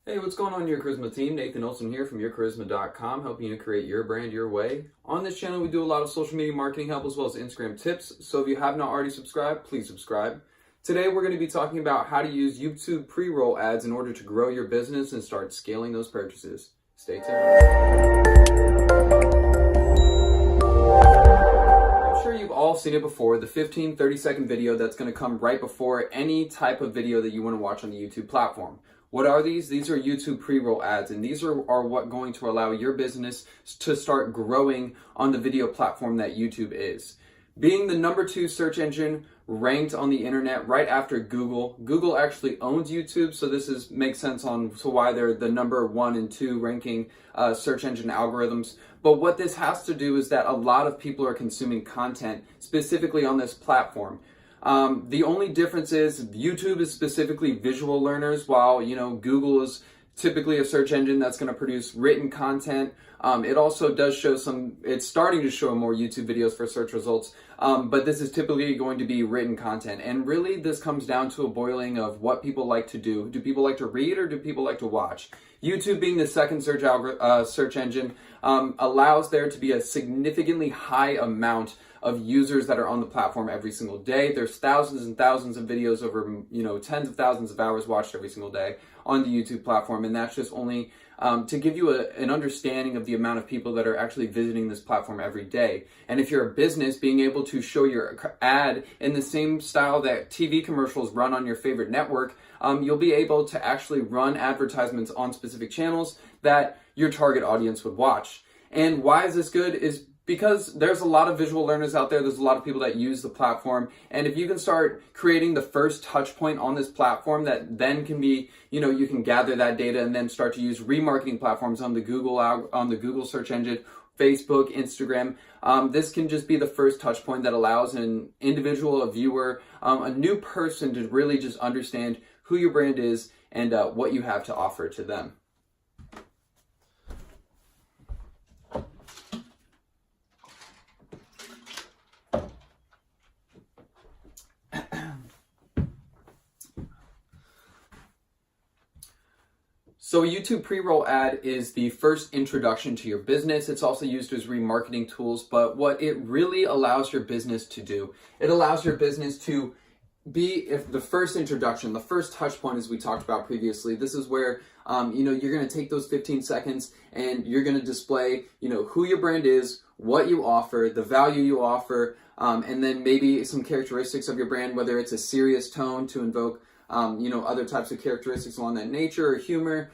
Hey, what's going on, your Charisma team? Nathan Olson here from yourcharisma.com, helping you create your brand your way. On this channel, we do a lot of social media marketing help as well as Instagram tips. So if you have not already subscribed, please subscribe. Today, we're going to be talking about how to use YouTube pre-roll ads in order to grow your business and start scaling those purchases. Stay tuned. I'm sure you've all seen it before, the 15-30-second video that's going to come right before any type of video that you want to watch on the YouTube platform. What are these? These are YouTube pre-roll ads, and these are what going to allow your business to start growing on the video platform that YouTube is. Being the #2 search engine ranked on the internet right after Google. Google actually owns YouTube, so this makes sense on to why they're the #1 and 2 ranking search engine algorithms. But what this has to do is that a lot of people are consuming content specifically on this platform. The only difference is YouTube is specifically visual learners, while Google is typically a search engine that's going to produce written content. It also does show it's starting to show more YouTube videos for search results, but this is typically going to be written content. And really this comes down to a boiling of what people like to do. Do people like to read or do people like to watch? YouTube, being the second search engine, allows there to be a significantly high amount of users that are on the platform every single day. There's thousands and thousands of videos over, tens of thousands of hours watched every single day on the YouTube platform. And that's just only to give you an understanding of the amount of people that are actually visiting this platform every day. And if you're a business, being able to show your ad in the same style that TV commercials run on your favorite network, you'll be able to actually run advertisements on specific channels that your target audience would watch. And why is this good? Is because there's a lot of visual learners out there. There's a lot of people that use the platform. And if you can start creating the first touch point on this platform that then can be, you can gather that data and then start to use remarketing platforms on the Google search engine, Facebook, Instagram. This can just be the first touch point that allows an individual, a viewer, a new person to really just understand who your brand is and what you have to offer to them. So a YouTube pre-roll ad is the first introduction to your business. It's also used as remarketing tools, but what it really allows your business to do, it allows your business to be the first introduction, the first touch point, as we talked about previously. This is where you're going to take those 15 seconds and you're going to display who your brand is, what you offer, the value you offer, and then maybe some characteristics of your brand, whether it's a serious tone to invoke other types of characteristics along that nature, or humor.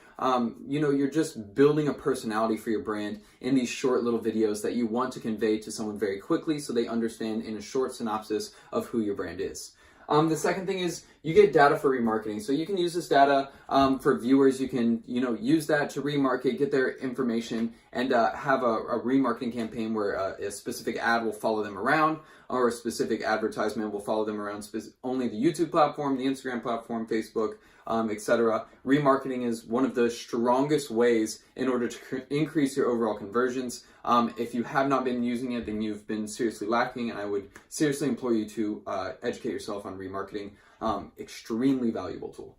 You're just building a personality for your brand in these short little videos that you want to convey to someone very quickly so they understand in a short synopsis of who your brand is. The second thing is you get data for remarketing. So you can use this data for viewers. You can, use that to remarket, get their information, and have a remarketing campaign where a specific ad will follow them around, or a specific advertisement will follow them around only the YouTube platform, the Instagram platform, Facebook, etc. Remarketing is one of the strongest ways in order to increase your overall conversions. If you have not been using it, then you've been seriously lacking, and I would seriously implore you to educate yourself on remarketing. Extremely valuable tool.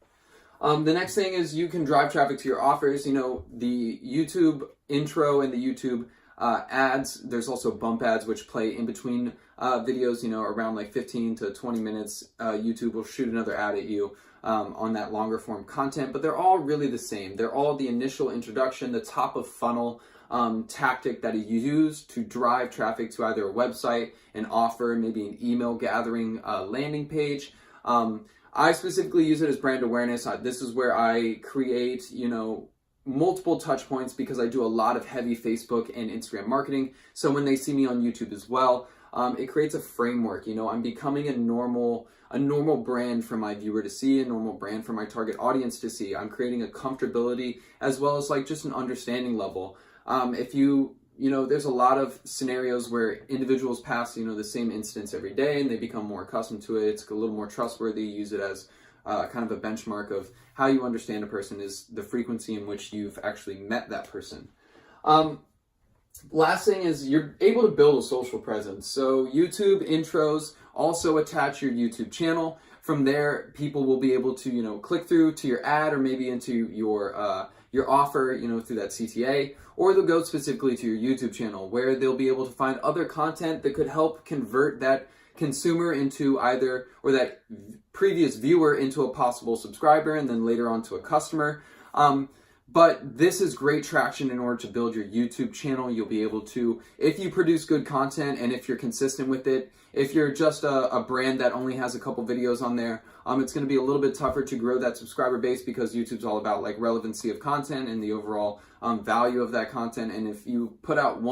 The next thing is you can drive traffic to your offers. The YouTube intro and the YouTube ads. There's also bump ads which play in between videos, around like 15 to 20 minutes. YouTube will shoot another ad at you on that longer form content, but they're all really the same. They're all the initial introduction, the top of funnel tactic that you use to drive traffic to either a website, an offer, maybe an email gathering landing page. I specifically use it as brand awareness. This is where I create, multiple touch points because I do a lot of heavy Facebook and Instagram marketing. So when they see me on YouTube as well, it creates a framework. I'm becoming a normal brand for my viewer to see, a normal brand for my target audience to see. I'm creating a comfortability as well as like just an understanding level. There's a lot of scenarios where individuals pass, the same instance every day and they become more accustomed to it. It's a little more trustworthy. Use it as kind of a benchmark of how you understand a person is the frequency in which you've actually met that person. Last thing is you're able to build a social presence. So YouTube intros also attach your YouTube channel. From there, people will be able to, click through to your ad or maybe into your offer, through that CTA, or they'll go specifically to your YouTube channel where they'll be able to find other content that could help convert that consumer into either, or that previous viewer into a possible subscriber and then later on to a customer. But this is great traction in order to build your YouTube channel. You'll be able to, if you produce good content and if you're consistent with it, if you're just a brand that only has a couple videos on there, it's going to be a little bit tougher to grow that subscriber base because YouTube's all about like relevancy of content and the overall value of that content. And if you put out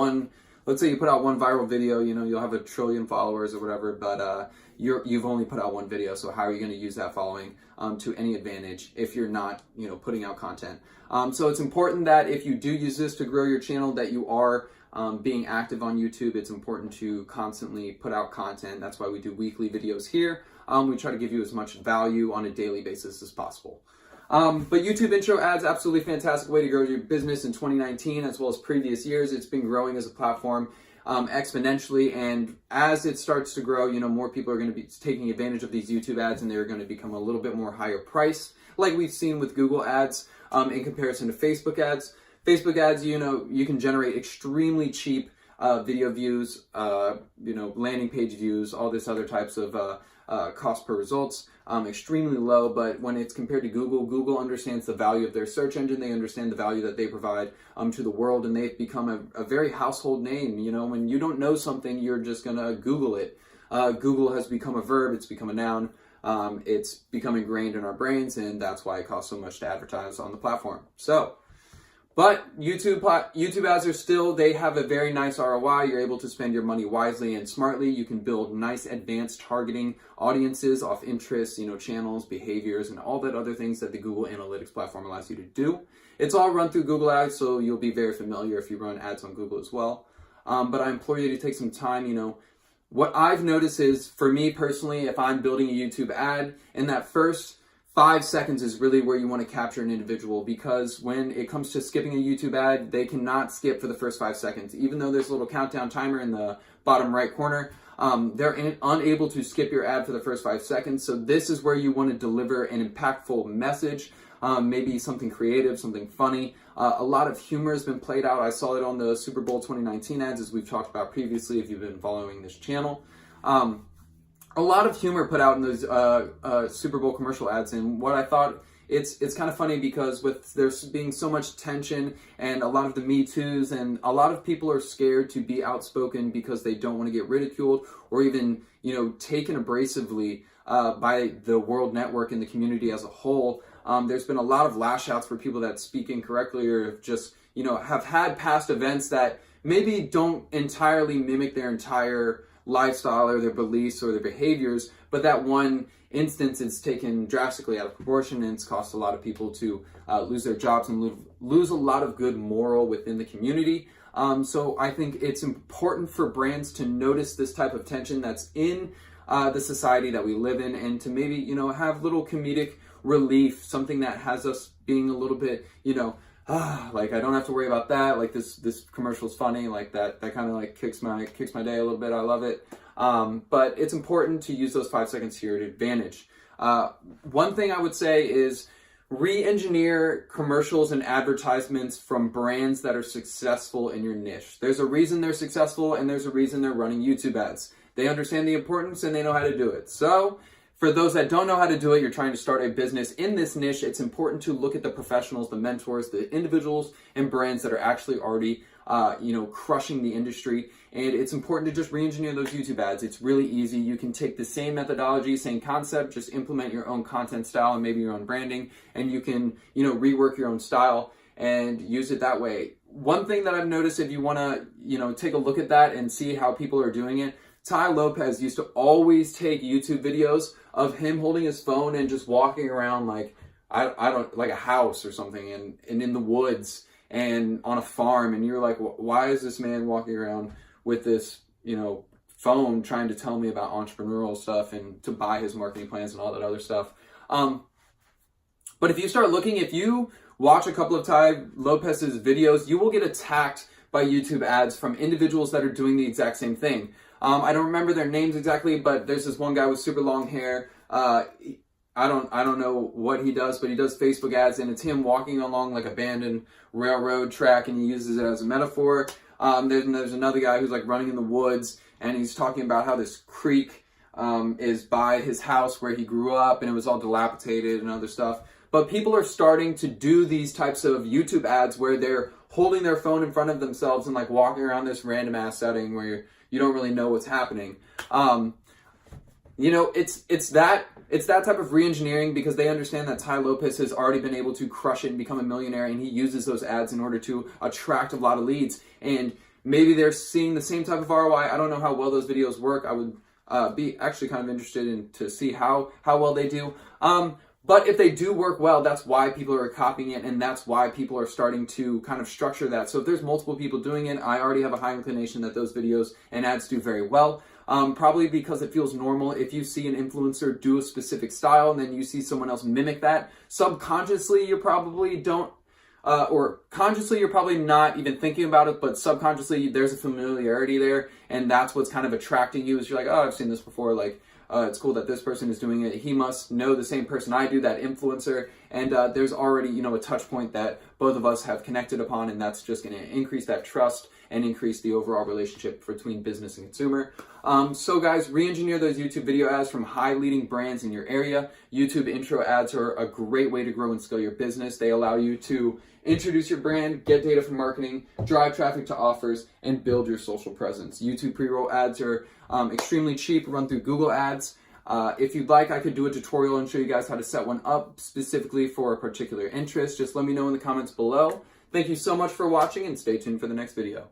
let's say you put out one viral video, you'll have 1 trillion followers or whatever, but you've only put out one video. So how are you going to use that following to any advantage if you're not, putting out content? So it's important that if you do use this to grow your channel, that you are being active on YouTube. It's important to constantly put out content. That's why we do weekly videos here. We try to give you as much value on a daily basis as possible. But YouTube intro ads, absolutely fantastic way to grow your business in 2019 as well as previous years. It's been growing as a platform exponentially, and as it starts to grow, more people are going to be taking advantage of these YouTube ads, and they're going to become a little bit more higher price, like we've seen with Google ads in comparison to Facebook ads. Facebook ads, you can generate extremely cheap video views, landing page views, all this other types of cost per results, extremely low. But when it's compared to Google understands the value of their search engine. They understand the value that they provide to the world, and they've become a very household name. When you don't know something, you're just gonna Google it. Google has become a verb. It's become a noun. It's become ingrained in our brains, and that's why it costs so much to advertise on the platform. But YouTube ads they have a very nice ROI. You're able to spend your money wisely and smartly. You can build nice advanced targeting audiences off interests, channels, behaviors, and all that other things that the Google Analytics platform allows you to do. It's all run through Google Ads, so you'll be very familiar if you run ads on Google as well. But I implore you to take some time. What I've noticed is, for me personally, if I'm building a YouTube ad, in that first 5 seconds is really where you want to capture an individual, because when it comes to skipping a YouTube ad, they cannot skip for the first 5 seconds. Even though there's a little countdown timer in the bottom right corner, they're unable to skip your ad for the first 5 seconds. So this is where you want to deliver an impactful message, maybe something creative, something funny. A lot of humor has been played out. I saw it on the Super Bowl 2019 ads, as we've talked about previously if you've been following this channel. A lot of humor put out in those Super Bowl commercial ads, and what I thought, it's kind of funny because with there being so much tension and a lot of the Me Too's, and a lot of people are scared to be outspoken because they don't want to get ridiculed or even taken abrasively by the world network and the community as a whole. There's been a lot of lash outs for people that speak incorrectly or just have had past events that maybe don't entirely mimic their entire lifestyle or their beliefs or their behaviors, but that one instance is taken drastically out of proportion, and it's cost a lot of people to lose their jobs and lose a lot of good moral within the community. So I think it's important for brands to notice this type of tension that's in the society that we live in, and to maybe have little comedic relief, something that has us being a little bit like, I don't have to worry about that. Like, this commercial's funny. Like, that kind of like kicks my day a little bit. I love it. But it's important to use those 5 seconds here to advantage. One thing I would say is re-engineer commercials and advertisements from brands that are successful in your niche. There's a reason they're successful, and there's a reason they're running YouTube ads. They understand the importance and they know how to do it. So for those that don't know how to do it, you're trying to start a business in this niche, it's important to look at the professionals, the mentors, the individuals and brands that are actually already, crushing the industry. And it's important to just re-engineer those YouTube ads. It's really easy. You can take the same methodology, same concept, just implement your own content style and maybe your own branding, and you can, rework your own style and use it that way. One thing that I've noticed, if you want to, take a look at that and see how people are doing it, Tai Lopez used to always take YouTube videos of him holding his phone and just walking around like, I don't, like a house or something, and in the woods and on a farm. And you're like, why is this man walking around with this, phone trying to tell me about entrepreneurial stuff and to buy his marketing plans and all that other stuff? But if you start looking, if you watch a couple of Tai Lopez's videos, you will get attacked by YouTube ads from individuals that are doing the exact same thing. I don't remember their names exactly, but there's this one guy with super long hair. I don't know what he does, but he does Facebook ads, and it's him walking along like abandoned railroad track, and he uses it as a metaphor. There's another guy who's like running in the woods, and he's talking about how this creek is by his house where he grew up, and it was all dilapidated and other stuff. But people are starting to do these types of YouTube ads where they're holding their phone in front of themselves and like walking around this random ass setting where you don't really know what's happening. It's that type of re-engineering, because they understand that Tai Lopez has already been able to crush it and become a millionaire, and he uses those ads in order to attract a lot of leads. And maybe they're seeing the same type of ROI. I don't know how well those videos work. I would be actually kind of interested to see how well they do. But if they do work well, that's why people are copying it, and that's why people are starting to kind of structure that. So if there's multiple people doing it, I already have a high inclination that those videos and ads do very well. Probably because it feels normal. If you see an influencer do a specific style and then you see someone else mimic that, subconsciously you probably don't, or consciously you're probably not even thinking about it, but subconsciously there's a familiarity there, and that's what's kind of attracting you. Is you're like, oh, I've seen this before, like, it's cool that this person is doing it. He must know the same person I do, that influencer. And there's already, a touch point that both of us have connected upon, and that's just going to increase that trust and increase the overall relationship between business and consumer. So guys, re-engineer those YouTube video ads from high leading brands in your area. YouTube intro ads are a great way to grow and scale your business. They allow you to introduce your brand, get data from marketing, drive traffic to offers, and build your social presence. YouTube pre-roll ads are extremely cheap, run through Google Ads. If you'd like, I could do a tutorial and show you guys how to set one up specifically for a particular interest. Just let me know in the comments below. Thank you so much for watching, and stay tuned for the next video.